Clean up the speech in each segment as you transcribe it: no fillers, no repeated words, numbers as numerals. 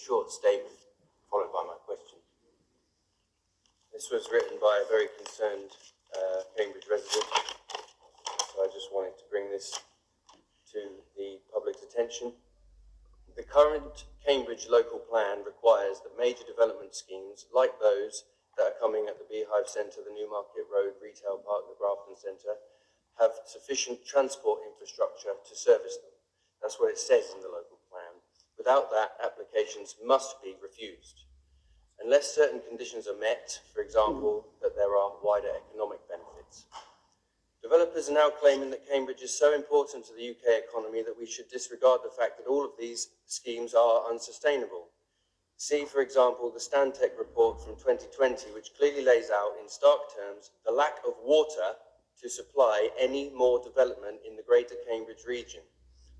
short statement followed by my question. This was written by a very concerned Cambridge resident, so I just wanted to bring this to the public's attention. The current Cambridge local plan requires that major development schemes, like those that are coming at the Beehive Centre, the Newmarket Road Retail Park, the Grafton Centre, have sufficient transport infrastructure to service them. That's what it says in the local plan. Without that, applications must be refused. Unless certain conditions are met, for example, that there are wider economic benefits. Developers are now claiming that Cambridge is so important to the UK economy that we should disregard the fact that all of these schemes are unsustainable. See, for example, the Stantec report from 2020, which clearly lays out in stark terms the lack of water to supply any more development in the greater Cambridge region.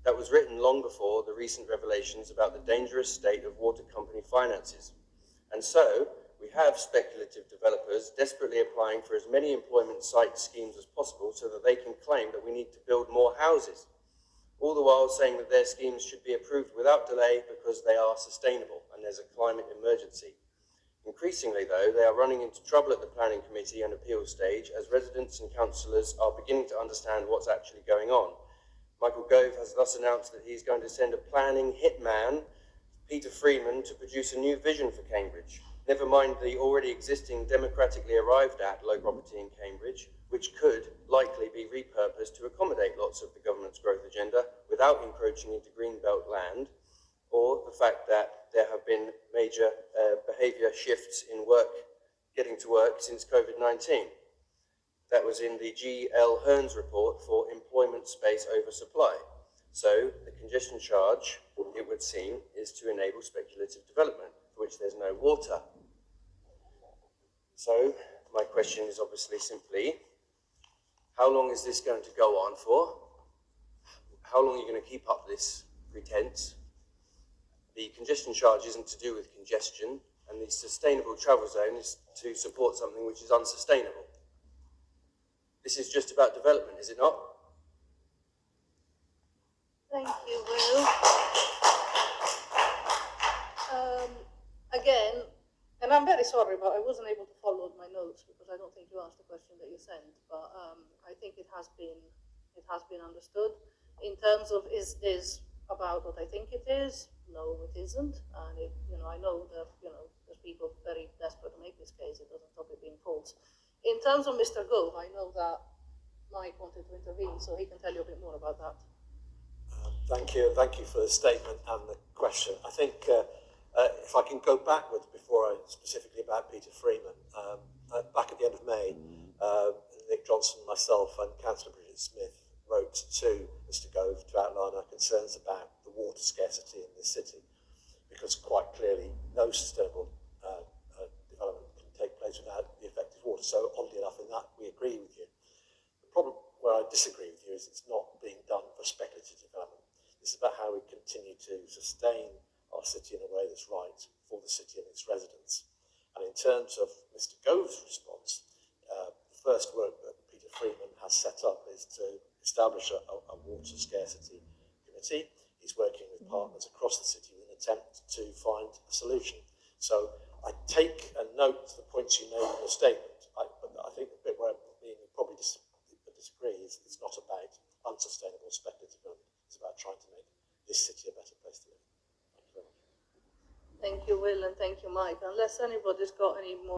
That was written long before the recent revelations about the dangerous state of water company finances. And so, we have speculative developers desperately applying for as many employment site schemes as possible so that they can claim that we need to build more houses, all the while saying that their schemes should be approved without delay because they are sustainable and there's a climate emergency. Increasingly, though, they are running into trouble at the planning committee and appeal stage as residents and councillors are beginning to understand what's actually going on. Michael Gove has thus announced that he's going to send a planning hitman, Peter Freeman, to produce a new vision for Cambridge. Never mind the already existing democratically arrived at low property in Cambridge, which could likely be repurposed to accommodate lots of the government's growth agenda without encroaching into greenbelt land, or the fact that there have been major behaviour shifts in getting to work since COVID-19. That was in the G.L. Hearns report for employment space oversupply. So the congestion charge, it would seem, is to enable speculative development, for which there's no water. So my question is obviously simply, how long is this going to go on for? How long are you going to keep up this pretense? The congestion charge isn't to do with congestion, and the sustainable travel zone is to support something which is unsustainable. This is just about development, is it not? Thank you, Will. Again, and I'm very sorry, but I wasn't able to follow my notes because I don't think you asked the question that you sent. But I think it has been understood. In terms of is this about what I think it is? No, it isn't. And I know that there's people very desperate to make this case. It doesn't stop it being false. In terms of Mr. Gove, I know that Mike wanted to intervene, so he can tell you a bit more about that. Thank you for the statement and the question. I think if I can go backwards before I specifically about Peter Freeman, back at the end of May, Nick Johnson, myself and Councillor Bridget Smith wrote to Mr. Gove to outline our concerns about the water scarcity in this city, because quite clearly no sustainable development can take place without the effective water. So oddly enough, in that we agree with you. The problem where I disagree with you is it's not being done for speculative development. It's about how we continue to sustain our city in a way that's right for the city and its residents. And in terms of Mr. Gove's response, the first work that Peter Freeman has set up is to establish a water scarcity committee. He's working with partners across the city with an attempt to find a solution. So I take and note the points you made in your statement, but I think the bit where you probably disagree is it's not about unsustainable speculative development. It's about trying to make this city a better place to live. Thank you very much. Thank you, Will, and thank you, Mike. Unless anybody's got any more